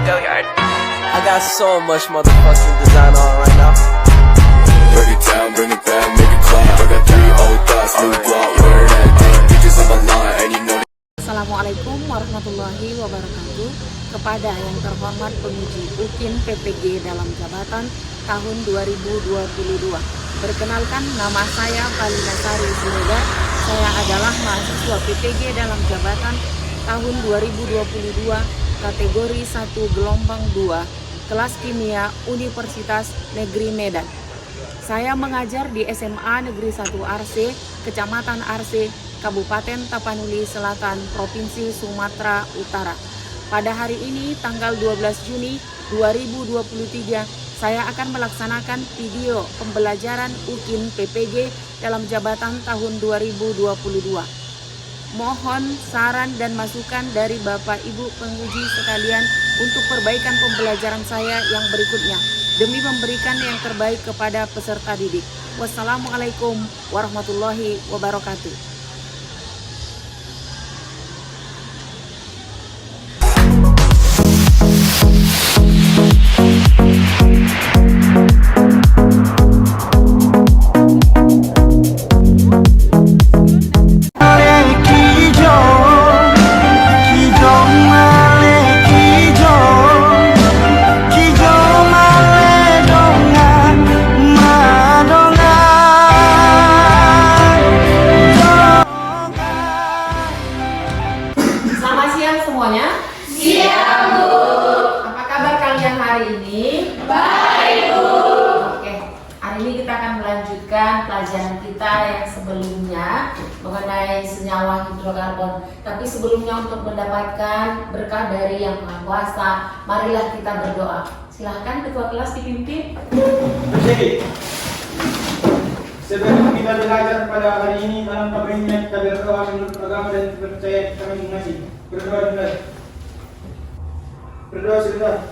I got so much motherfucking design on right now. Break it down, bring it back, make it clap. I got 3 old thoughts, new block, where that thing. Bitches on my line, and you know. Assalamualaikum warahmatullahi wabarakatuh. Kepada yang terhormat penguji UKIN PPG dalam jabatan tahun 2022. Perkenalkan, nama saya Valina Sari Siregar. Saya adalah mahasiswa PPG dalam jabatan tahun 2022, kategori 1 gelombang 2, kelas kimia Universitas Negeri Medan. Saya mengajar di SMA Negeri 1 Arse, Kecamatan Arse, Kabupaten Tapanuli Selatan, Provinsi Sumatera Utara. Pada hari ini, tanggal 12 Juni 2023, saya akan melaksanakan video pembelajaran UKIN PPG dalam jabatan tahun 2022. Mohon saran dan masukan dari Bapak Ibu penguji sekalian untuk perbaikan pembelajaran saya yang berikutnya, demi memberikan yang terbaik kepada peserta didik. Wassalamualaikum warahmatullahi wabarakatuh. Semuanya? Siap, Bu. Apa kabar kalian hari ini? Baik, Bu. Oke, hari ini kita akan melanjutkan pelajaran kita yang sebelumnya mengenai senyawa hidrokarbon. Tapi sebelumnya, untuk mendapatkan berkah dari Yang Maha Kuasa, marilah kita berdoa. Silahkan ketua kelas dipimpin. Berdiri. Sebelum kita belajar pada hari ini, dalam pemberian kita berdoa menurut agama dan kepercayaan kita masing-masing. Berdoa sebentar. Berdoa sebentar.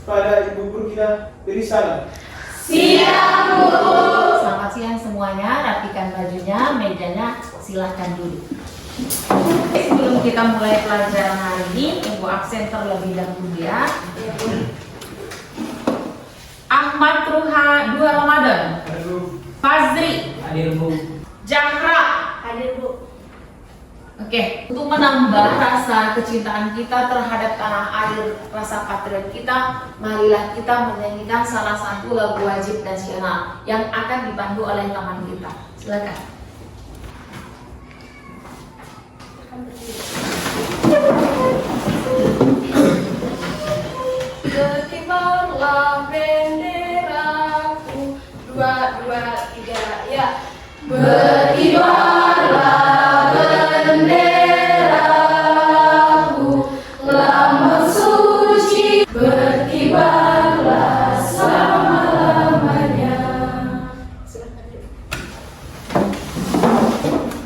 Pada ibu guru kita beri salam. Siap, Bu. Selamat siang semuanya, rapikan bajunya, mejanya, silahkan duduk. Sebelum kita mulai pelajaran hari ini, Ibu absen terlebih dahulu ya. Ahmad Ruha 2 Ramadan. Fazri. Hadir, Bu. Jahra. Hadir, Bu. Oke, untuk menambah rasa kecintaan kita terhadap tanah air, rasa patriot kita, marilah kita menyanyikan salah satu lagu wajib nasional yang akan dipandu oleh teman kita. Silakan. Berkibarlah benderaku, 2, 2, 3, ya. Berkibarlah benderaku, lambang suci, berkibarlah selama-lamanya.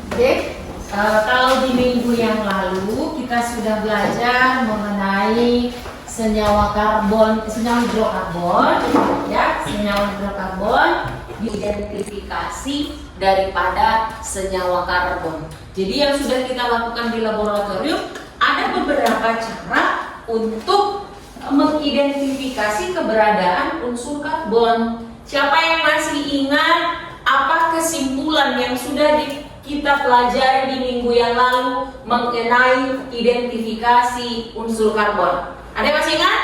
Oke, kalau di minggu yang lalu kita sudah belajar mengenai senyawa hidrokarbon, ya, senyawa hidrokarbon, identifikasi daripada senyawa karbon. Jadi yang sudah kita lakukan di laboratorium, ada beberapa cara untuk mengidentifikasi keberadaan unsur karbon. Siapa yang masih ingat apa kesimpulan yang sudah kita pelajari di minggu yang lalu mengenai identifikasi unsur karbon? Ada yang masih ingat?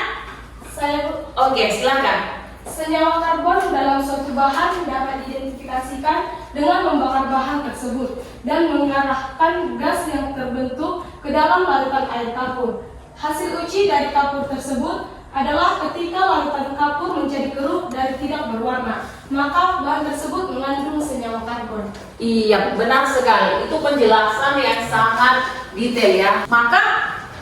Saya, Bu. Oke, silakan. Senyawa karbon dalam suatu bahan dapat diidentifikasikan dengan membakar bahan tersebut dan mengarahkan gas yang terbentuk ke dalam larutan air kapur. Hasil uji dari kapur tersebut adalah ketika larutan kapur menjadi keruh dan tidak berwarna, maka bahan tersebut mengandung senyawa karbon. Iya, benar sekali. Itu penjelasan yang sangat detail ya. Maka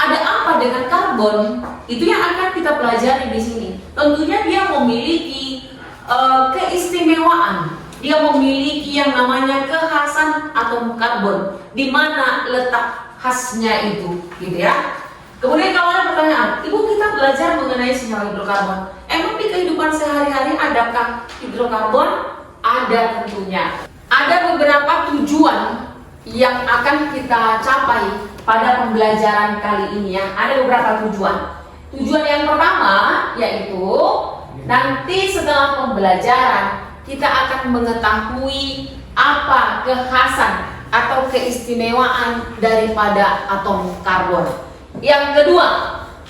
ada apa dengan karbon? Itu yang akan kita pelajari di sini. Tentunya dia memiliki keistimewaan. Dia memiliki yang namanya kekhasan atom karbon. Di mana letak khasnya itu, gitu ya. Kemudian kalau ada pertanyaan, Ibu kita belajar mengenai senyawa hidrokarbon. Emang di kehidupan sehari-hari adakah hidrokarbon? Ada tentunya. Ada beberapa tujuan yang akan kita capai pada pembelajaran kali ini ya. Ada beberapa tujuan. Tujuan yang pertama yaitu nanti setelah pembelajaran kita akan mengetahui apa kekhasan atau keistimewaan daripada atom karbon. Yang kedua,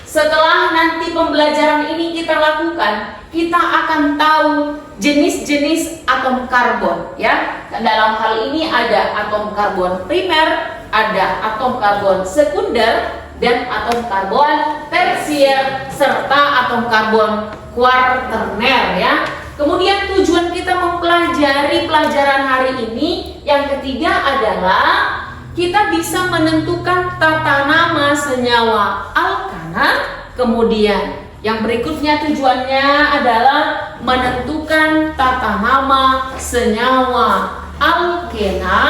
setelah nanti pembelajaran ini kita lakukan, kita akan tahu jenis-jenis atom karbon ya. Dalam hal ini ada atom karbon primer, ada atom karbon sekunder, dan atom karbon tersier, serta atom karbon kuarterner ya. Kemudian tujuan kita mempelajari pelajaran hari ini yang ketiga adalah kita bisa menentukan tata nama senyawa alkana. Kemudian yang berikutnya tujuannya adalah menentukan tata nama senyawa alkena.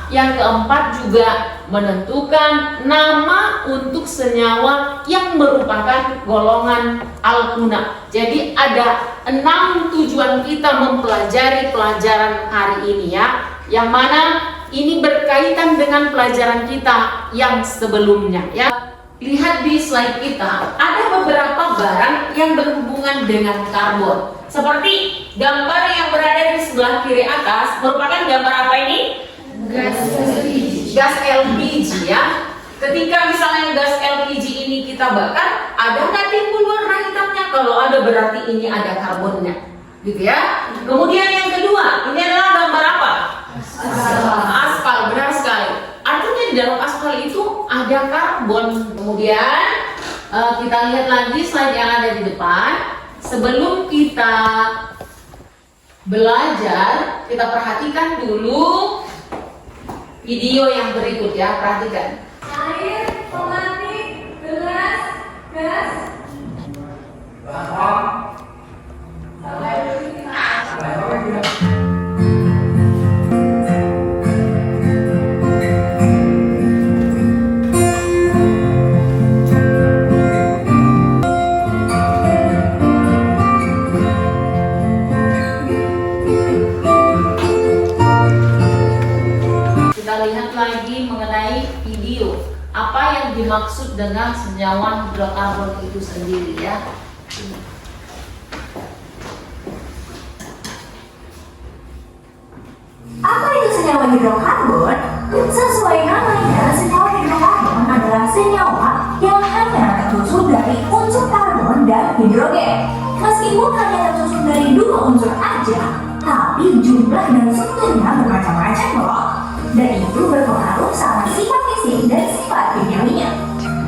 Yang keempat juga menentukan nama untuk senyawa yang merupakan golongan alkuna. Jadi ada 6 tujuan kita mempelajari pelajaran hari ini ya, yang mana ini berkaitan dengan pelajaran kita yang sebelumnya ya. Lihat di slide kita, ada beberapa barang yang berhubungan dengan karbon. Seperti gambar yang berada di sebelah kiri atas merupakan gambar apa ini? Gas LPG ya. Ketika misalnya gas LPG ini kita bakar, ada nggak timbul warna hitamnya? Kalau ada berarti ini ada karbonnya, gitu ya. Kemudian yang kedua, ini adalah gambar apa? Aspal, benar sekali. Artinya di dalam aspal itu ada karbon. Kemudian kita lihat lagi slide yang ada di depan. Sebelum kita belajar, kita perhatikan dulu video yang berikut ya, perhatikan. Air, pematik, gelas, gas. Lihat lagi mengenai video apa yang dimaksud dengan senyawa hidrokarbon itu sendiri ya. Apa itu senyawa hidrokarbon? Sesuai namanya, senyawa hidrokarbon adalah senyawa yang hanya tersusun dari unsur karbon dan hidrogen. Meskipun hanya tersusun dari 2 unsur aja, tapi jumlah dan strukturnya bermacam-macam loh. Dan itu berpengaruh sama sifat fisik dan sifat kimiawinya.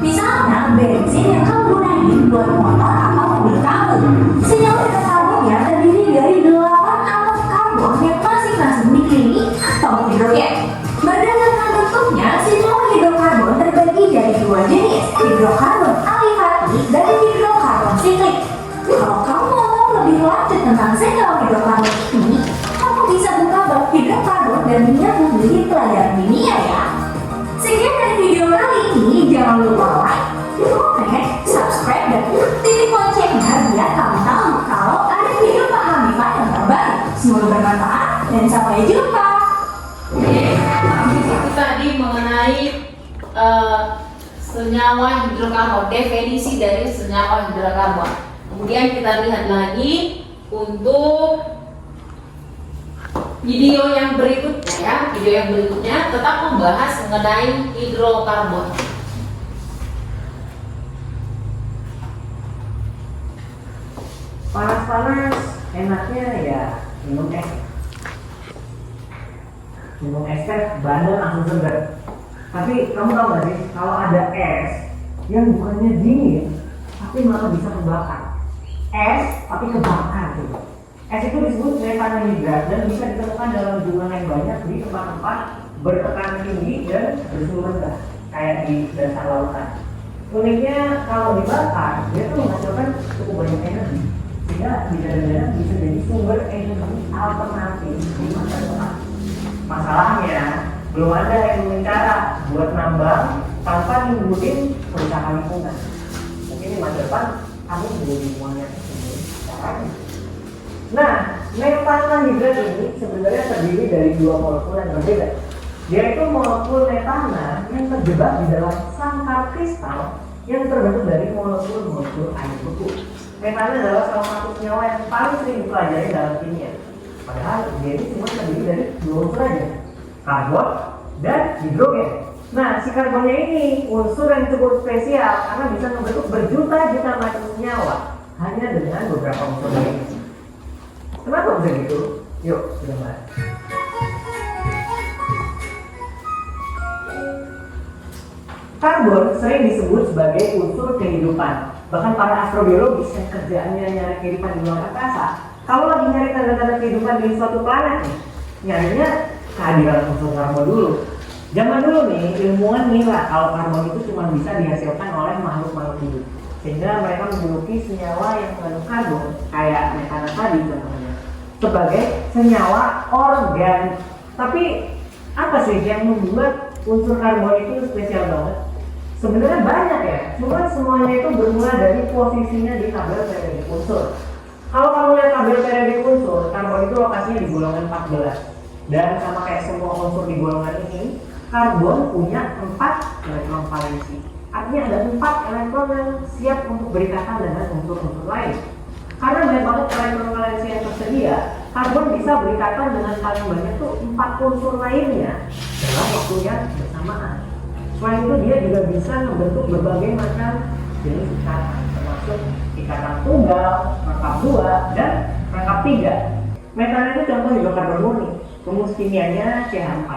Misalnya, bensin yang kamu gunain buat motor atau mobil kamu. Senyawa hidrokarbonnya terdiri dari 8 atom karbon yang masing-masing dikelilingi atom hidrogen. Berdasarkan bentuknya, senyawa hidrokarbon terbagi dari 2 jenis, hidrokarbon alifati dan hidrokarbon siklik. Kalau kamu mau lebih lanjut tentang senyawa hidrokarbon ini, kamu bisa buka bab hidrokarbon dan menyambung di pelajaran kimia ya. Sekian dari video kali ini, jangan lupa like, comment, subscribe, dan aktifkan loncengnya biar kamu tahu kalau ada video paham MIPA yang terbaru. Semoga bermanfaat dan sampai jumpa. Itu tadi mengenai senyawa hidrokarbon, definisi dari senyawa hidrokarbon. Kemudian kita lihat lagi untuk video yang berikutnya ya. Video yang berikutnya tetap membahas mengenai hidrokarbon. Panas-panas enaknya ya minum es. Minum es teh badan langsung segar. Tapi kamu tahu gak sih kalau ada es yang bukannya dingin tapi malah bisa kebakar. Es tapi kebakar gitu. Es itu disebut metanhidrat dan bisa ditemukan dalam jumlah yang banyak di tempat-tempat bertekanan tinggi dan bersuhu rendah, kayak di dasar lautan. Uniknya kalau dibakar, dia tuh menghasilkan cukup banyak energi, sehingga bisa jadi sumber energi alternatif di masa depan. Masalahnya, belum ada yang punya cara buat nambang tanpa nimbulin kerusakan lingkungan. Mungkin di masa depan kamu menjadi semuanya sendiri caranya. Nah, metanhidrat ini sebenarnya terdiri dari 2 molekul yang berbeda. Dia itu molekul metana yang terjebak di dalam sangkar kristal yang terbentuk dari molekul-molekul air beku. Metana adalah salah satu senyawa yang paling sering dipelajari dalam kimia. Padahal dia ini cuma terdiri dari dua unsur aja, karbon dan hidrogen. Nah, si karbonnya ini unsur yang cukup spesial karena bisa membentuk berjuta-juta macam senyawa hanya dengan beberapa unsur lainnya. Kenapa bisa gitu? Yuk, kita bahas. Karbon sering disebut sebagai unsur kehidupan. Bahkan para astrobiologis yang kerjaannya nyari kehidupan di luar angkasa, kalau lagi nyari tanda-tanda kehidupan di suatu planet nih, nyarinya kehadiran unsur karbon dulu. Zaman dulu nih, ilmuwan ngira kalau karbon itu cuma bisa dihasilkan oleh makhluk-makhluk hidup. Sehingga mereka menjuluki senyawa yang mengandung karbon, kayak metana tadi contohnya, sebagai senyawa organik. Tapi apa sih yang membuat unsur karbon itu spesial banget? Sebenarnya banyak ya, cuma semuanya itu bermula dari posisinya di tabel periodik unsur. Kalau kamu lihat tabel periodik unsur, karbon itu lokasinya di golongan 14. Dan sama kayak semua unsur di golongan ini, karbon punya 4 elektron valensi. Artinya ada 4 elektron yang siap untuk berikatan dengan unsur-unsur lain. Karena banyak banget elektron valensi yang tersedia, karbon bisa berikatan dengan paling banyak tuh 4 unsur lainnya dalam waktu yang bersamaan. Selain itu dia juga bisa membentuk berbagai macam jenis ikatan, termasuk ikatan tunggal, rangkap 2, dan rangkap 3. Metana itu contoh hidrokarbon murni, rumus kimianya CH4.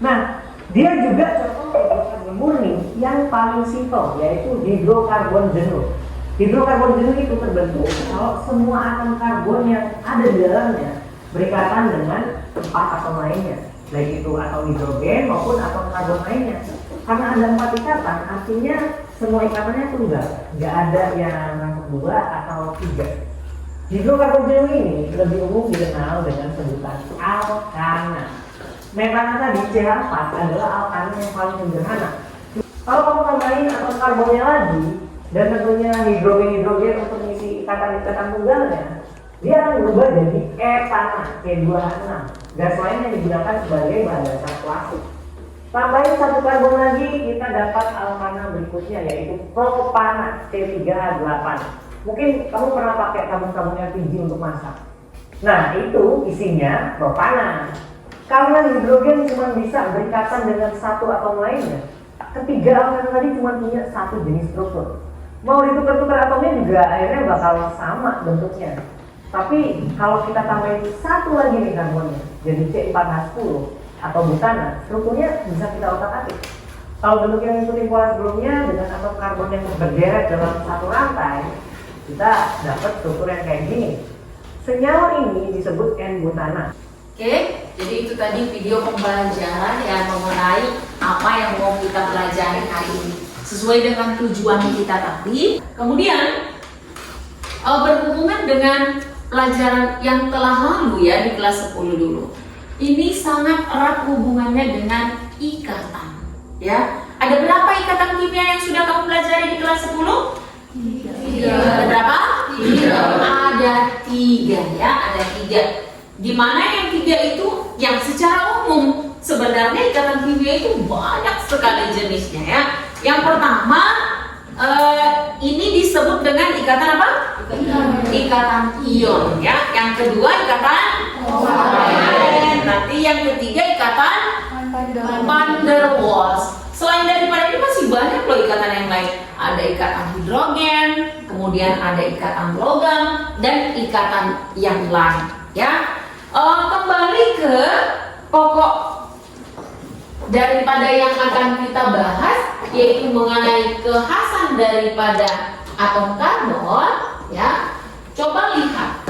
Nah, dia juga contoh hidrokarbon murni yang paling simpel, yaitu hidrokarbon jenuh. Hidrokarbon jenuh itu terbentuk kalau semua atom karbon yang ada di dalamnya berikatan dengan 4 atom lainnya, baik itu atom hidrogen maupun atom karbon lainnya. Karena ada 4 ikatan, artinya semua ikatannya tunggal, nggak ada yang rangkap 2 atau 3. Hidrokarbon jenuh ini lebih umum dikenal dengan sebutan alkana. Metana tadi CH4 adalah alkana yang paling sederhana. Kalau kamu tambahin atom karbonnya lagi, dan tentunya hidrogen untuk mengisi ikatan-ikatan tunggalnya, dia akan berubah jadi etana, C2H6. Gas lain yang digunakan sebagai bahan dasar plastik. Tambahin 1 karbon lagi, kita dapat alkana berikutnya, yaitu propana, C3H8. Mungkin kamu pernah pakai sabun-sabun LPG untuk masak. Nah, itu isinya propana. Karena hidrogen cuma bisa berikatan dengan 1 atom lainnya, ketiga alkana tadi cuma punya 1 jenis struktur. Mau ditukar-tukar atomnya juga akhirnya bakal sama bentuknya. Tapi kalau kita tambahin 1 lagi nih karbonnya, jadi C4H10 atau butana, strukturnya bisa kita otak-atik. Kalau bentuk yang ngikutin pola sebelumnya dengan atom karbon yang berderet dalam satu rantai, kita dapat struktur yang kayak gini. Senyawa ini disebut N-butana. Oke, jadi itu tadi video pembelajaran yang mengenai apa yang mau kita pelajari hari ini sesuai dengan tujuan kita tadi. Kemudian berhubungan dengan pelajaran yang telah lalu ya di kelas 10 dulu. Ini sangat erat hubungannya dengan ikatan. Ya, ada berapa ikatan kimia yang sudah kamu pelajari di kelas 10? 3. Ada berapa? 3. Ada 3 ya, ada 3. Dimana yang 3 itu yang secara umum sebenarnya ikatan kimia itu banyak sekali jenisnya ya. Yang pertama ini disebut dengan ikatan apa? Ikatan ion ya. Yang kedua ikatan kovalen. Nanti yang ketiga ikatan van der Waals. Selain daripada ini masih banyak loh ikatan yang lain. Ada ikatan hidrogen, kemudian ada ikatan logam dan ikatan yang lain ya. Kembali ke pokok daripada yang akan kita bahas, yaitu mengenai kekhasan daripada atom karbon ya. Coba lihat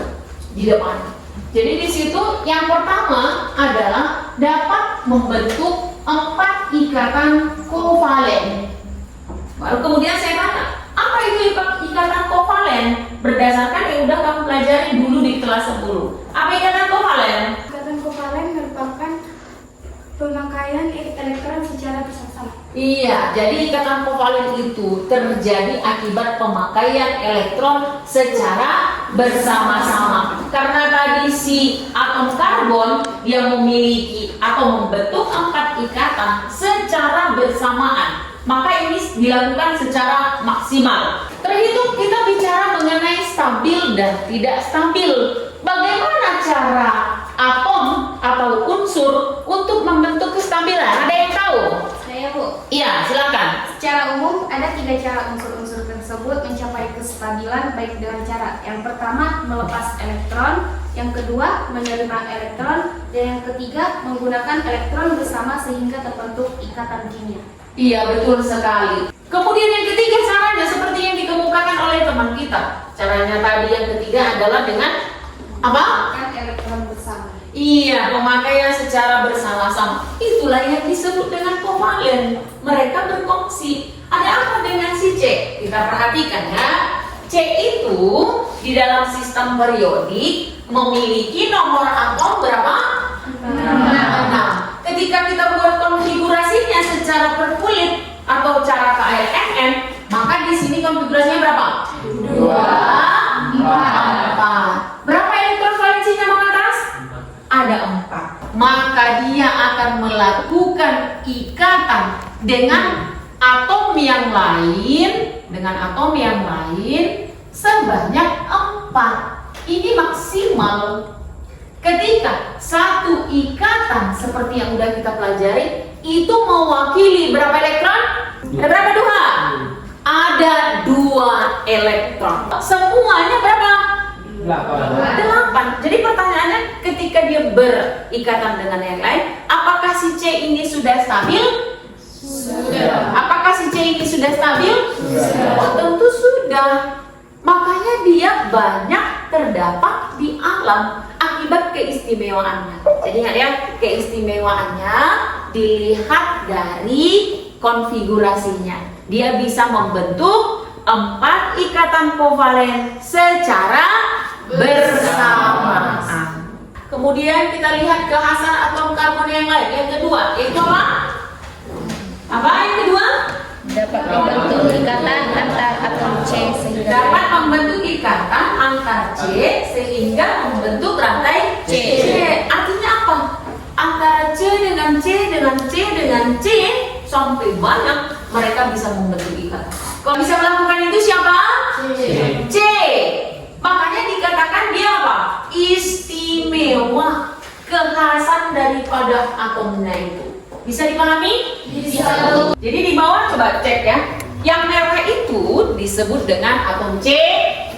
di depan. Jadi di situ yang pertama adalah dapat membentuk 4 ikatan kovalen. Baru kemudian saya tanya, apa itu ikatan kovalen? Berdasarkan yang udah kamu pelajari dulu di kelas 10. Apa ikatan kovalen? Ikatan kovalen merupakan pemakaian elektron secara bersama-sama. Iya, jadi ikatan kovalen itu terjadi akibat pemakaian elektron secara bersama-sama. Karena tadi si atom karbon dia memiliki atau membentuk 4 ikatan secara bersamaan, maka ini dilakukan secara maksimal. Terhitung kita bicara mengenai stabil dan tidak stabil. Bagaimana cara atom atau unsur untuk membentuk kestabilan? Ada yang tahu? Saya, Bu. Iya, silakan. Secara umum ada 3 cara unsur-unsur tersebut mencapai kestabilan, baik dengan cara yang pertama melepas elektron, yang kedua menerima elektron, dan yang ketiga menggunakan elektron bersama sehingga terbentuk ikatan kimia. Iya, betul sekali. Kemudian yang ketiga caranya seperti yang dikemukakan oleh teman kita. Caranya tadi yang ketiga adalah dengan apa? Kan elektron bersama. Iya, pemakaian secara bersama-sama. Itulah yang disebut dengan kovalen. Mereka berkongsi. Ada apa dengan si C? Kita perhatikan ya. C itu di dalam sistem periodik memiliki nomor atom berapa? 6. Ketika kita buat konfigurasinya secara perkulit atau cara KLMN, maka di sini konfigurasinya berapa? 2, 4. Berapa elektron valensinya mengatas? Ada 4. Maka dia akan melakukan ikatan dengan atom yang lain, sebanyak 4. Ini maksimal. Ketika satu ikatan seperti yang udah kita pelajari itu mewakili berapa elektron? Berapa 2? Ada 2 elektron. Semuanya berapa? 8. Jadi pertanyaannya, ketika dia berikatan dengan yang lain, apakah si C ini sudah stabil? Sudah. Apakah si C ini sudah stabil? Sudah. Oh, tentu sudah. Makanya dia banyak terdapat di alam akibat keistimewaannya. Jadi ingat ya, keistimewaannya dilihat dari konfigurasinya. Dia bisa membentuk 4 ikatan kovalen secara bersamaan. Kemudian kita lihat kekhasan atom karbon yang lain. Yang kedua, yaitu apa? Apa yang kedua? Dapat membentuk ikatan antar atom C sehingga dapat membentuk ikatan antar C sehingga membentuk rantai C. Artinya apa? Antara C dengan C dengan C dengan C sampai banyak mereka bisa membentuk ikatan. Kalau bisa melakukan itu siapa? C. Makanya dikatakan dia apa? Istimewa. Kekhasan daripada atomnya itu. Bisa dipahami? Bisa. Jadi di bawah coba cek ya. Yang merah itu disebut dengan atom C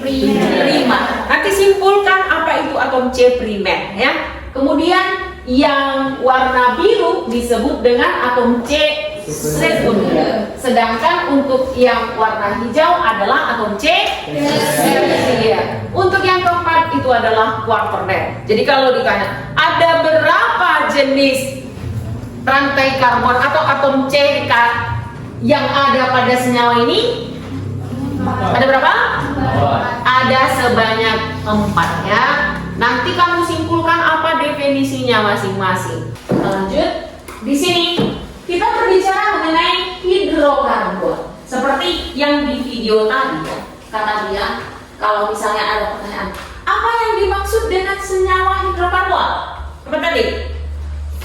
primer. Nanti simpulkan apa itu atom C primer ya. Kemudian yang warna biru disebut dengan atom C sekunder. Sedangkan untuk yang warna hijau adalah atom C tersier. Untuk yang keempat itu adalah quaternet. Jadi kalau ditanya ada berapa jenis rantai karbon atau atom C yang ada pada senyawa ini? Ada berapa? Ada sebanyak 4 ya. Nanti kamu simpulkan apa definisinya masing-masing. Lanjut. Di sini kita berbicara mengenai hidrokarbon. Seperti yang di video tadi ya. Kata dia, kalau misalnya ada pertanyaan, apa yang dimaksud dengan senyawa hidrokarbon? Apa tadi?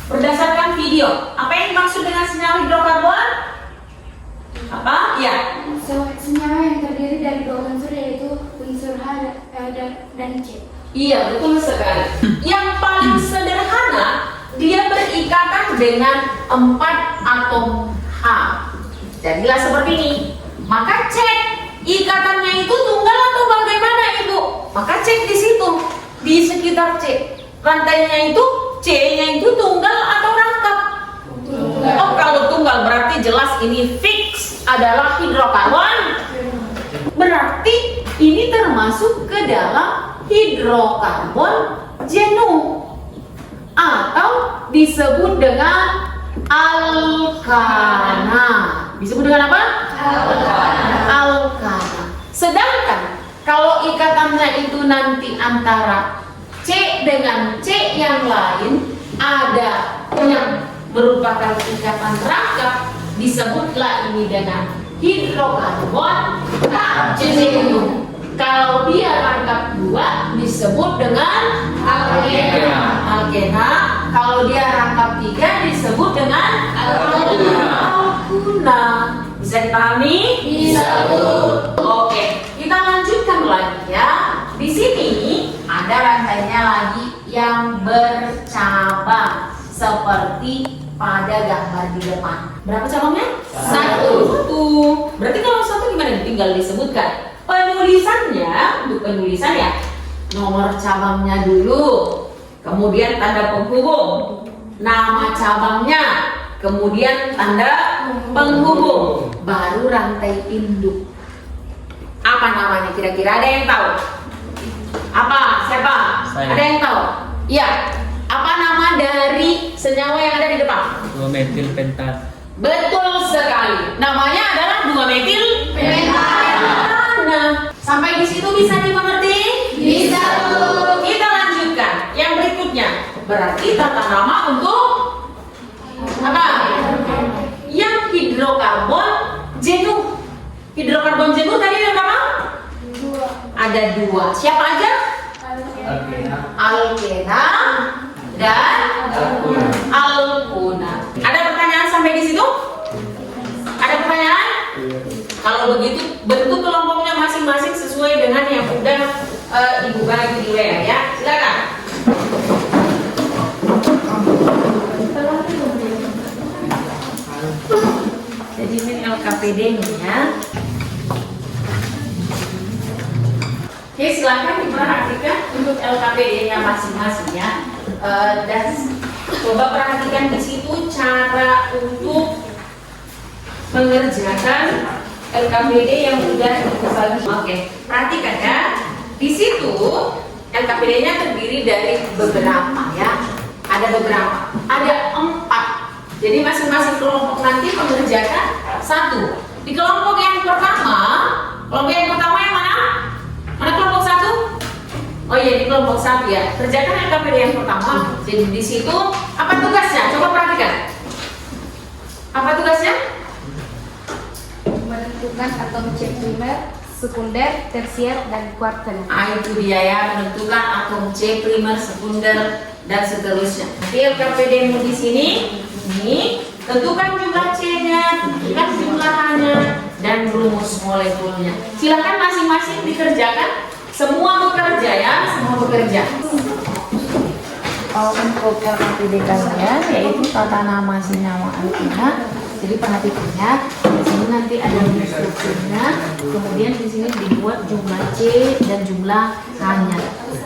Berdasarkan video, apa yang dimaksud dengan senyawa hidrokarbon? Apa? Ya. senyawa yang terdiri dari 2 unsur yaitu unsur H dan C. Iya, betul sekali. Yang paling sederhana, dia berikatan dengan 4 atom H. Jadilah seperti ini. Maka cek ikatannya itu tunggal atau bagaimana, Ibu? Maka cek di situ, di sekitar C. Rantainya itu C-nya itu tunggal atau rangkap? Tunggal. Oh, kalau tunggal berarti jelas ini fix adalah hidrokarbon. Berarti ini termasuk ke dalam hidrokarbon jenuh atau disebut dengan alkana. Disebut dengan apa? Alkana. Sedangkan kalau ikatannya itu nanti antara C dengan C yang lain ada yang merupakan ikatan rangkap, disebutlah ini dengan hidrokarbon jenuh. Kalau dia rangkap 2 disebut dengan alkena. Alkena. Kalau dia rangkap 3 disebut dengan alkuna. Bisa dipahami? Bisa, Bu. Oke, kita lanjutkan lagi ya. Di sini ada rantainya lagi yang bercabang seperti pada gambar di depan. Berapa cabangnya? 1. Berarti kalau 1 gimana? Tinggal disebutkan. Penulisannya, untuk penulisan ya, nomor cabangnya dulu, kemudian tanda penghubung, nama cabangnya, kemudian tanda penghubung, baru rantai induk. Apa namanya kira-kira? Ada yang tahu? Apa? Siapa? Saya. Ada yang tahu? Iya. Apa nama dari senyawa yang ada di depan? 2-metil pentan. Betul sekali. Namanya adalah 2-metil pentan. Nah, sampai di situ bisa dimengerti? Bisa, Bu. Kita lanjutkan. Yang berikutnya. Berarti tata nama untuk apa? Yang hidrokarbon jenuh. Hidrokarbon jenuh tadi ada berapa? 2. Ada 2. Siapa aja? Alkena dan alkuna. Ada pertanyaan sampai di situ? Ada pertanyaan? Kalau begitu bentuk kelompoknya masing-masing sesuai dengan yang udah Ibu bagi di WA ya. Silakan. Jadi ini LKPD-nya. Oke, silakan diperhatikan untuk LKPD-nya masing-masing ya. Dan coba perhatikan di situ cara untuk mengerjakan LKPD yang sudah dibagi. Oke, perhatikan ya. Di situ LKPD-nya terdiri dari beberapa ya. Ada beberapa. Ada 4. Jadi masing-masing kelompok nanti mengerjakan 1. Di kelompok yang pertama yang mana? Mana kelompok 1? Oh iya, di kelompok 1 ya. Kerjakan LKPD yang pertama. Jadi di situ apa tugasnya? Coba perhatikan. Apa tugasnya? Menentukan atom C primer, sekunder, tersier, dan kuartil. Itu dia ya, menentukan atom C primer, sekunder, dan seterusnya. Nanti LKPD-mu di sini, ini tentukan jumlah C-nya, tentukan jumlah H-nya, dan rumus molekulnya. Silakan masing-masing dikerjakan. Semua bekerja ya, semua bekerja. Untuk LKPD kalian yaitu tata nama senyawa alkena. Jadi perhatikan ya, di sini nanti ada instruksinya. Kemudian di sini dibuat jumlah C dan jumlah H-nya.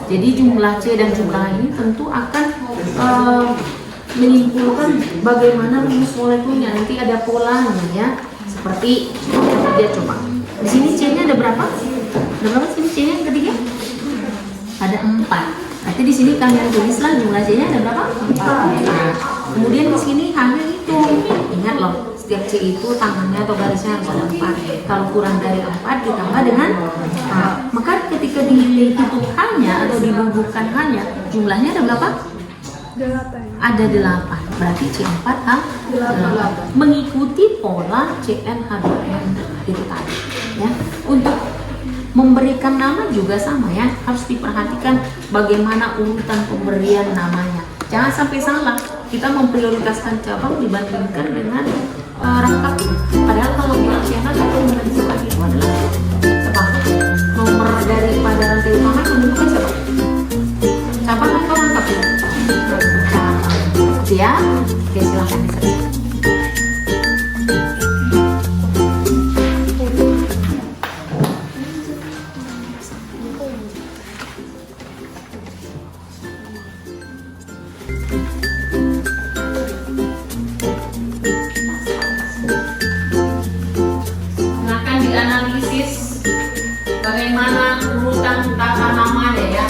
Jadi jumlah C dan jumlah H ini tentu akan menyimpulkan bagaimana rumus molekulnya. Nanti ada polanya ya. Seperti dia coba. Di sini C-nya ada berapa? Ada berapa sini C-nya yang ketiga? Ada 4. Berarti di sini kalian tulislah jumlah C-nya ada berapa? 4. Kemudian di sini H-nya itu. Ingat loh, setiap C itu tangannya atau garisnya harus ada 4. Kalau kurang dari 4 ditambah dengan H. Maka ketika dihitung H-nya atau dibubuhkan H-nya, jumlahnya ada berapa? 8. Ada 8. Berarti C4 H 8. Mengikuti pola CnH2n itu tadi ya. Untuk memberikan nama juga sama ya, harus diperhatikan bagaimana urutan pemberian namanya. Jangan sampai salah, kita memprioritaskan cabang dibandingkan dengan rangkap. Padahal kalau di alkena atau menentukan itu adalah apa? Nomor daripada rantai utama yang menentukan siapa? Cabang atau rangkap ya? Cabang. Ya, oke silahkan dikerjakan. Silahkan dianalisis bagaimana urutan tata namanya ya.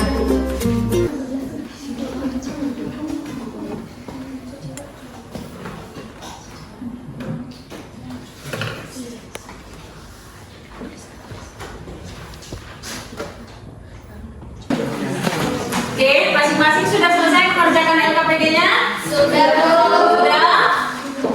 Oke, masing-masing sudah selesai mengerjakan LKPD-nya? Sudah.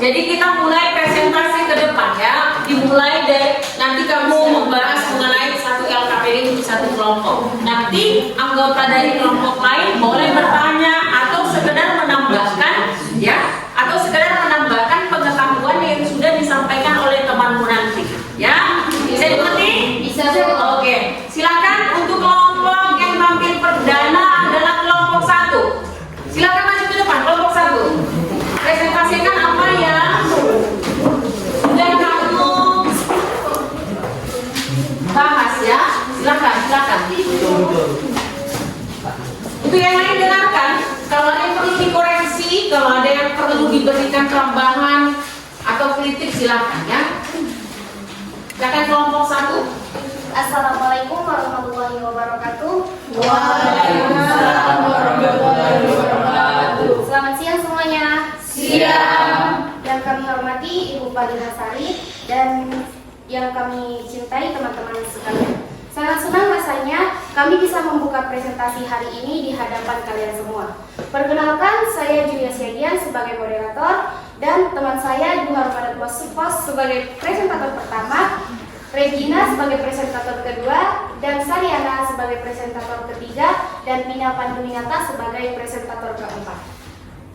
Jadi kita mulai presentasi ke depan ya. Dimulai dari nanti kamu membahas mengenai satu LKPD untuk satu kelompok. Nanti anggota dari kelompok lain boleh bertanya atau sekedar menambahkan, ya, atau sekedar menambahkan pengetahuan yang sudah disampaikan oleh temanmu nanti, ya. Bisa dimengerti? Bisa, Bu. Oke, silakan untuk kelompok yang tampil perdana adalah kelompok 1. Silakan maju ke depan, kelompok 1. Presentasikan apa yang sudah kamu bahas, ya. Silakan. Untuk yang lain dengarkan, kalau ada yang perlu dikoreksi, kalau ada yang perlu diberikan tambahan atau kritik, silakan, ya. Silakan kelompok 1. Assalamualaikum warahmatullahi wabarakatuh. Waalaikumsalam warahmatullahi wabarakatuh. Selamat siang semuanya. Siang. Yang kami hormati Ibu Fadila Sari dan yang kami cintai teman-teman sekalian. Sangat senang rasanya kami bisa membuka presentasi hari ini di hadapan kalian semua. Perkenalkan, saya Julia Siadian sebagai moderator dan teman saya Duhar Padat Wasupos sebagai presentator pertama, Regina sebagai presentator kedua, dan Sariana sebagai presentator ketiga, dan Pina Panduminata sebagai presentator keempat.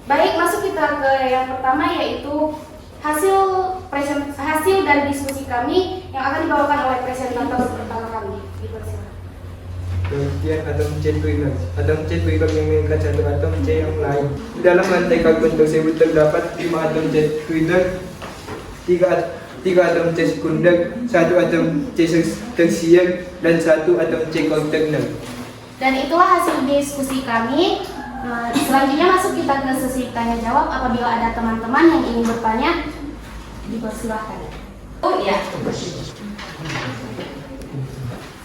Baik, masuk kita ke yang pertama, yaitu hasil dan diskusi kami yang akan dibawakan oleh presentator pertama kami. Kemudian atom C twitter. Atom C twitter yang mengikat satu atom C yang lain. Di dalam rantai karbon tersebut terdapat 5 atom C twitter, 3 atom C sekunder, 1 atom C tersier, dan 1 atom C quaterner. Dan itulah hasil diskusi kami. Selanjutnya masuk kita ke sesi tanya jawab. Apabila ada teman-teman yang ingin bertanya, dipersilahkan. Oh iya.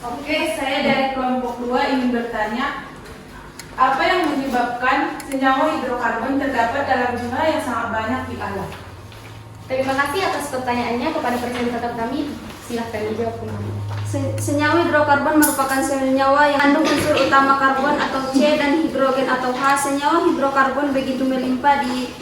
Oke, saya dari kelompok 2 ingin bertanya, apa yang menyebabkan senyawa hidrokarbon terdapat dalam jumlah yang sangat banyak di alam? Terima kasih atas pertanyaannya kepada presentator kami. Silahkan dijawab kembali. Senyawa hidrokarbon merupakan senyawa yang mengandung unsur utama karbon atau C dan hidrogen atau H. Senyawa hidrokarbon begitu melimpah di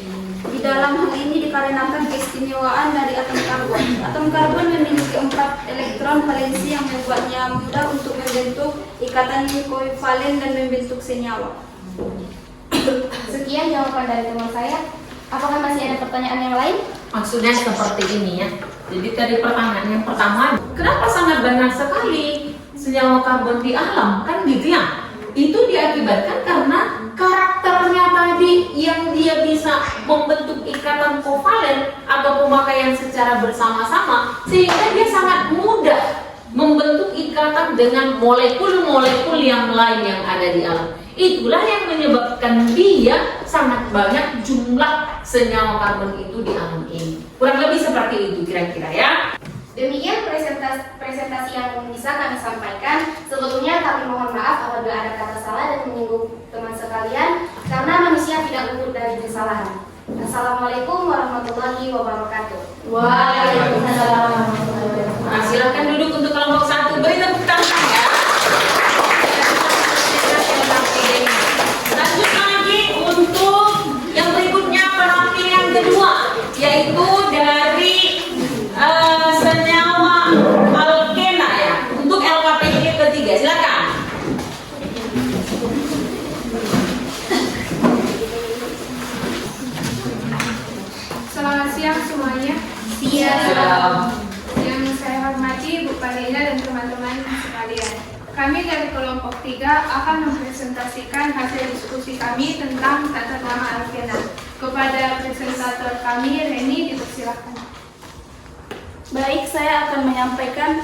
dalam hal ini dikarenakan keistimewaan dari atom karbon. Atom karbon memiliki 4 elektron valensi yang membuatnya mudah untuk membentuk ikatan koivalen dan membentuk senyawa. Sekian jawaban dari teman saya. Apakah masih ada pertanyaan yang lain? Maksudnya seperti ini, ya. Jadi tadi pertanyaan yang pertama, kenapa sangat banyak sekali senyawa karbon di alam? Kan gitu ya. Itu diakibatkan karena karakternya tadi yang dia bisa membentuk ikatan kovalen atau pemakaian secara bersama-sama, sehingga dia sangat mudah membentuk ikatan dengan molekul-molekul yang lain yang ada di alam. Itulah yang menyebabkan dia sangat banyak jumlah senyawa karbon itu di alam ini. Kurang lebih seperti itu kira-kira, ya. Demikian presentasi yang bisa kami sampaikan. Sebelumnya kami mohon maaf apabila ada kata salah dan menyinggung teman sekalian, karena manusia tidak luput dari kesalahan. Assalamualaikum warahmatullahi wabarakatuh. Waalaikumsalam warahmatullahi wabarakatuh. Nah, silakan duduk untuk kelompok 1. Beri tepuk tangan, ya. Lanjut lagi untuk yang berikutnya, penampil yang kedua, yaitu dari senyawa alkena, ya, untuk LKPG ketiga. Silakan. Selamat siang semuanya. Siang. Yang saya hormati Bu Fadila dan teman-teman sekalian. Kami dari kelompok 3 akan mempresentasikan hasil diskusi kami tentang tata nama alkena. Kepada presentator kami, Reni, dipersilakan. Baik, saya akan menyampaikan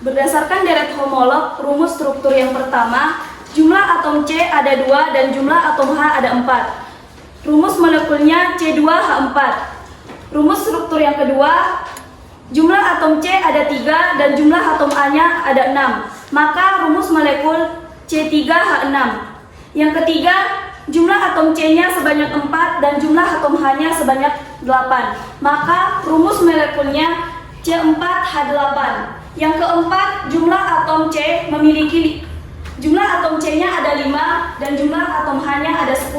berdasarkan deret homolog rumus struktur yang pertama, jumlah atom C ada 2 dan jumlah atom H ada 4. Rumus molekulnya C2H4. Rumus struktur yang kedua, jumlah atom C ada 3 dan jumlah atom A-nya ada 6. Maka rumus molekul C3H6. Yang ketiga, jumlah atom C-nya sebanyak 4 dan jumlah atom H-nya sebanyak 8. Maka rumus molekulnya C4H8. Yang keempat, jumlah atom C memiliki jumlah atom C-nya ada 5 dan jumlah atom H-nya ada 10.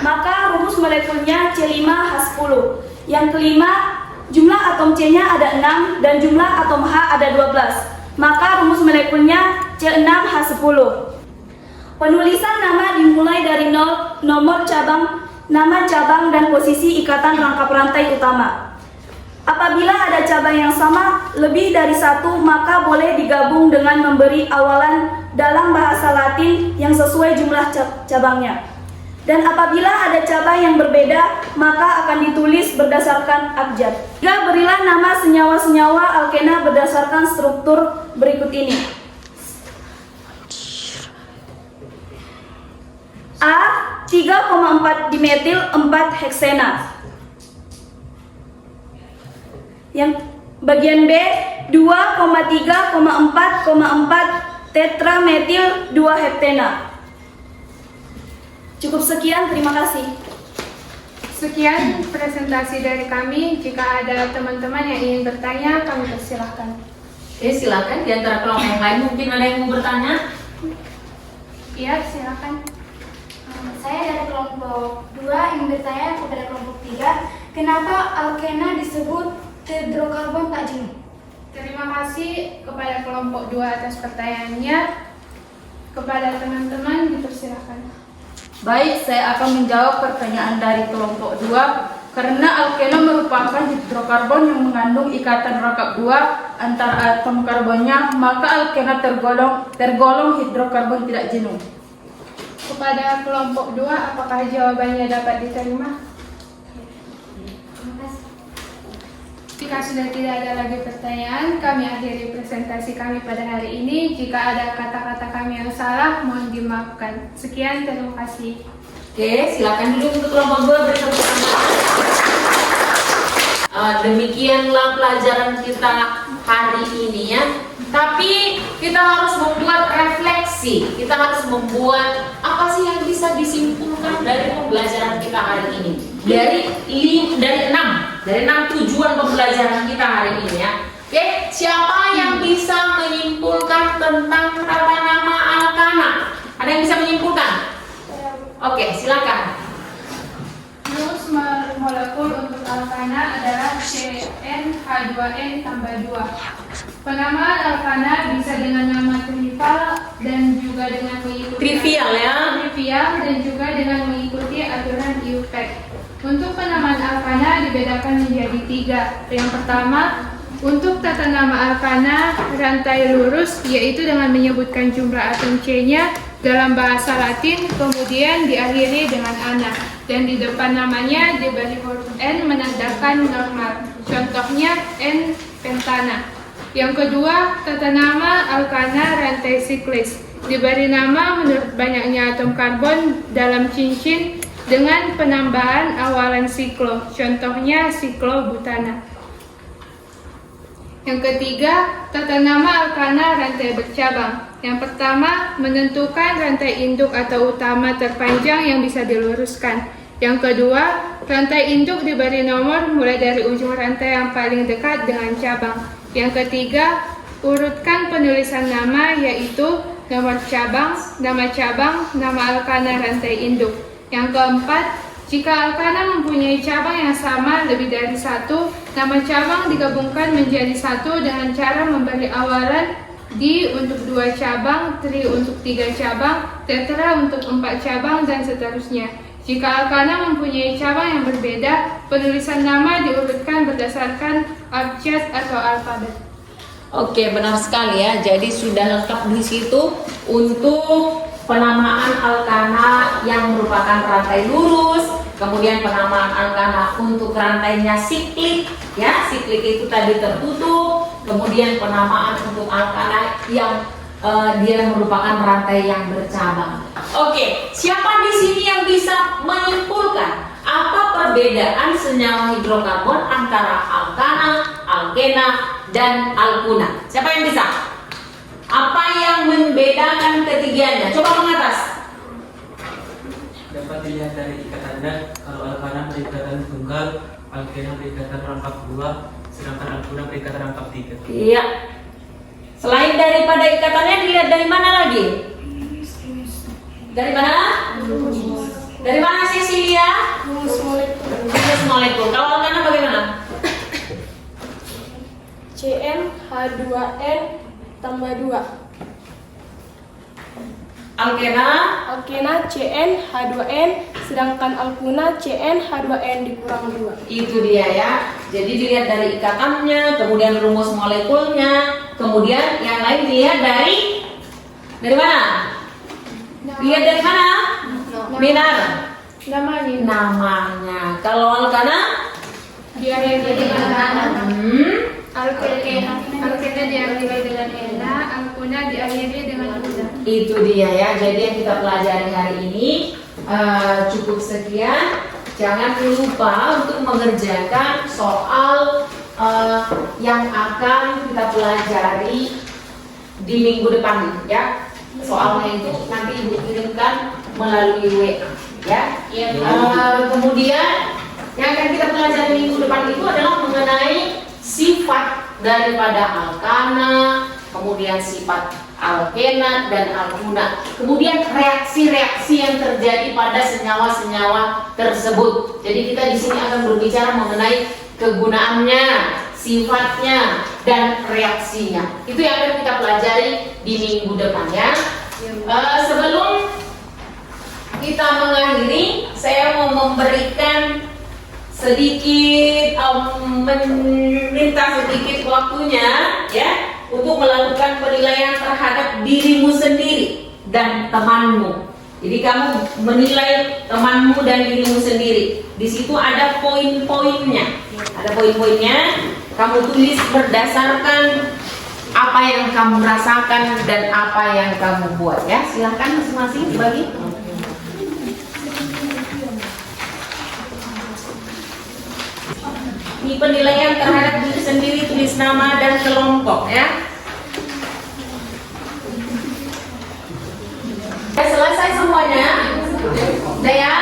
Maka rumus molekulnya C5H10. Yang kelima, jumlah atom C-nya ada 6 dan jumlah atom H ada 12. maka rumus molekulnya C6H10. Penulisan nama dimulai dari nomor cabang, nama cabang, dan posisi ikatan rangkap rantai utama. Apabila ada cabang yang sama lebih dari satu, maka boleh digabung dengan memberi awalan dalam bahasa Latin yang sesuai jumlah cabangnya. Dan apabila ada cabang yang berbeda, maka akan ditulis berdasarkan abjad. Juga berilah nama senyawa-senyawa alkena berdasarkan struktur berikut ini. A. 3,4 dimetil 4 heksena. Yang bagian B, 2,3,4,4 tetrametil 2 heptena. Cukup sekian, terima kasih. Sekian presentasi dari kami. Jika ada teman-teman yang ingin bertanya, kami persilahkan. Silakan, di antara kelompok yang lain mungkin ada yang mau bertanya. Iya, silakan. Saya dari kelompok 2 ingin bertanya kepada kelompok 3, kenapa alkena disebut hidrokarbon tak jenuh? Terima kasih kepada kelompok 2 atas pertanyaannya. Kepada teman-teman dipersilahkan. Baik, saya akan menjawab pertanyaan dari kelompok 2. Karena alkena merupakan hidrokarbon yang mengandung ikatan rangkap 2 antara atom karbonnya, maka alkena tergolong hidrokarbon tidak jenuh. Kepada kelompok 2, apakah jawabannya dapat diterima? Jika sudah tidak ada lagi pertanyaan, kami akhiri presentasi kami pada hari ini. Jika ada kata-kata kami yang salah, mohon dimaafkan. Sekian, terima kasih. Oke, silakan dulu untuk kelompok 2 beri tepuk tangan. Demikianlah pelajaran kita hari ini ya. Tapi kita harus membuat refleksi. Kita harus membuat apa sih yang bisa disimpulkan dari pembelajaran kita hari ini. Dari 6 tujuan pembelajaran kita hari ini ya. Oke, siapa yang bisa menyimpulkan tentang tata nama alkana? Ada yang bisa menyimpulkan? Oke, silakan. Rumus molekul untuk alkana adalah CnH2n tambah 2. Penamaan alkana bisa dengan nama trivial dan juga dengan mengikuti trivial dan juga dengan mengikuti aturan IUPAC. Untuk penamaan alkana dibedakan menjadi 3. Yang pertama, untuk tata nama alkana rantai lurus, yaitu dengan menyebutkan jumlah atom C-nya dalam bahasa Latin, kemudian diakhiri dengan ana, dan di depan namanya diberi huruf N menandakan normal. Contohnya N pentana. Yang kedua, tata nama alkana rantai siklis, diberi nama menurut banyaknya atom karbon dalam cincin dengan penambahan awalan siklo. Contohnya siklobutana. Yang ketiga, tata nama alkana rantai bercabang. Yang pertama, menentukan rantai induk atau utama terpanjang yang bisa diluruskan. Yang kedua, rantai induk diberi nomor mulai dari ujung rantai yang paling dekat dengan cabang. Yang ketiga, urutkan penulisan nama, yaitu nomor cabang, nama alkana rantai induk. Yang keempat, jika alkana mempunyai cabang yang sama lebih dari 1, nama cabang digabungkan menjadi 1 dengan cara memberi awalan di untuk 2 cabang, tri untuk 3 cabang, tetra untuk 4 cabang, dan seterusnya. Jika alkana mempunyai cabang yang berbeda, penulisan nama diurutkan berdasarkan abjad atau alfabet. Oke, benar sekali ya. Jadi sudah lengkap di situ untuk penamaan alkana yang merupakan rantai lurus, kemudian penamaan alkana untuk rantainya siklik, ya, siklik itu tadi tertutup, kemudian penamaan untuk alkana yang dia merupakan rantai yang bercabang. Oke, siapa di sini yang bisa menyimpulkan apa perbedaan senyawa hidrokarbon antara alkana, alkena, dan alkuna? Siapa yang bisa? Apa yang membedakan ketiganya? Coba mengatas. Dapat dilihat dari ikatannya, kalau alkana berikatan tunggal, alkena berikatan rangkap 2, sedangkan alkuna berikatan rangkap 3. Iya. Selain daripada ikatannya, dilihat dari mana lagi? Dari mana? Dari mana Cecilia? Rumus molekul. Rumus molekul. Kalau alkana bagaimana? CnH2n tambah 2. Alkena CN H2N, sedangkan alkuna CN H2N dikurang 2. Itu dia ya. Jadi dilihat dari ikatannya, kemudian rumus molekulnya, kemudian yang lain dilihat dari mana? Dilihat dari mana? Binar. Namanya. Kalau alkana? Diakhiri dengan alkena diakhiri dengan ena, alkuna diakhiri dengan una. Itu dia ya. Jadi yang kita pelajari hari ini cukup sekian. Jangan lupa untuk mengerjakan soal yang akan kita pelajari di minggu depan ya. Soalnya itu nanti Ibu kirimkan melalui WA ya. Kemudian yang akan kita pelajari minggu depan itu adalah mengenai sifat daripada alkana, kemudian sifat alkena dan alkuna, kemudian reaksi-reaksi yang terjadi pada senyawa-senyawa tersebut. Jadi kita di sini akan berbicara mengenai kegunaannya, sifatnya, dan reaksinya. Itu yang akan kita pelajari di minggu depan ya. Sebelum kita mengakhiri, saya mau memberikan sedikit meminta sedikit waktunya ya untuk melakukan penilaian terhadap dirimu sendiri dan temanmu. Jadi kamu menilai temanmu dan dirimu sendiri. Di situ ada poin-poinnya. Ada poin-poinnya. Kamu tulis berdasarkan apa yang kamu rasakan dan apa yang kamu buat ya. Silahkan masing-masing dibagi. Ini penilaian terhadap diri sendiri, tulis nama dan kelompok ya. Selesai semuanya. Udah ya.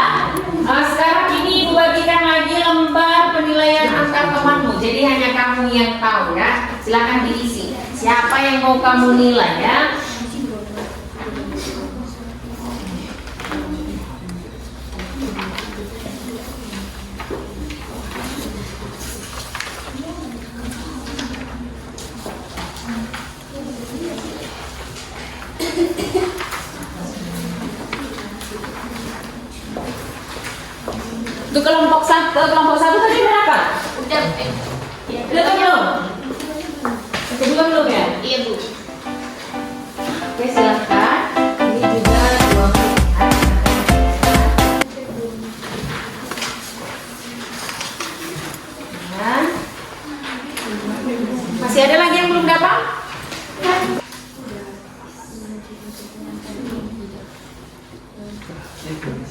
Sekarang ini Ibu bagikan lagi lembar penilaian antar temanmu. Jadi hanya kamu yang tahu ya. Silakan diisi. Siapa yang mau kamu nilai ya? Untuk kelompok satu tadi berapa? Udah belum? Belum ya? Iya Bu. Oke silakan. Ini juga 2 ya. Masih ada lagi yang belum dapat?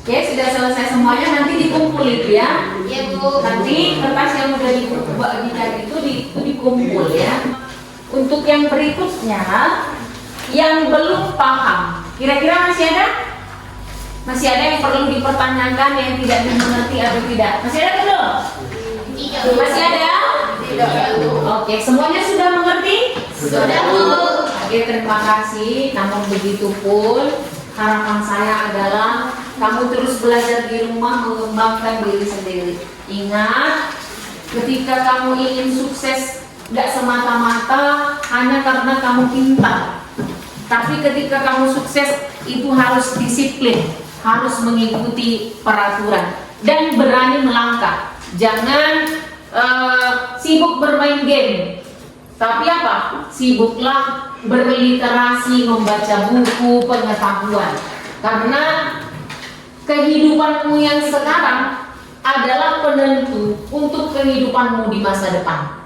Oke, sudah selesai semuanya, nanti dikumpul itu ya. Iya Bu. Nanti kertas yang udah dibagikan itu dikumpul ya. Untuk yang berikutnya, yang belum paham, kira-kira masih ada? Masih ada yang perlu dipertanyakan, yang tidak dimengerti atau tidak? Masih ada belum? Iya. Masih ada? Tidak. Oke, semuanya sudah mengerti? Sudah Bu. Oke, terima kasih. Namun begitu pun, harapan saya adalah kamu terus belajar di rumah mengembangkan diri sendiri. Ingat, ketika kamu ingin sukses, tidak semata-mata hanya karena kamu pintar. Tapi ketika kamu sukses, itu harus disiplin, harus mengikuti peraturan, dan berani melangkah. Jangan sibuk bermain game. Tapi apa? Sibuklah berliterasi, membaca buku, pengetahuan. Karena kehidupanmu yang sekarang adalah penentu untuk kehidupanmu di masa depan.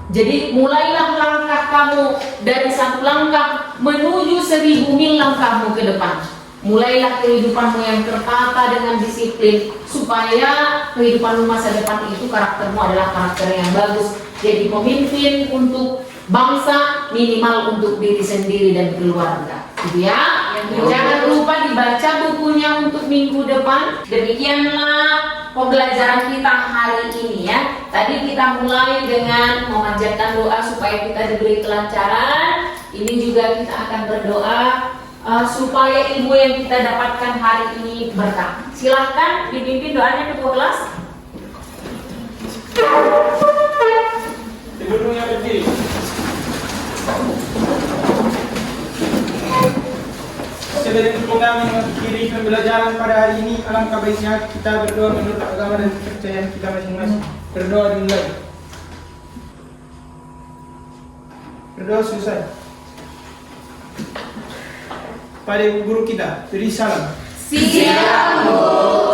Jadi mulailah langkah kamu dari 1 langkah menuju 1000 mil langkahmu ke depan. Mulailah kehidupanmu yang tertata dengan disiplin, supaya kehidupanmu masa depan itu karaktermu adalah karakter yang bagus. Jadi pemimpin untuk bangsa, minimal untuk diri sendiri dan keluarga. Gitu ya. Jangan lupa dibaca bukunya untuk minggu depan. Demikianlah pembelajaran kita hari ini ya. Tadi kita mulai dengan memanjatkan doa supaya kita diberi kelancaran. Ini juga kita akan berdoa supaya ilmu yang kita dapatkan hari ini berkah. Silahkan dipimpin doanya ketua kelas. Duduknya berdiri. sudah didukung kami mengakhiri pembelajaran pada hari ini, alangkah baiknya kita berdoa menurut agama dan kepercayaan kita masing-masing. Berdoa dimulai. Berdoa selesai. Pada ibu guru kita, beri salam. Siap, Bu.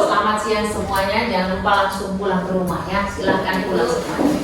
Selamat siang semuanya. Jangan lupa langsung pulang ke rumah ya. Silahkan pulang semuanya.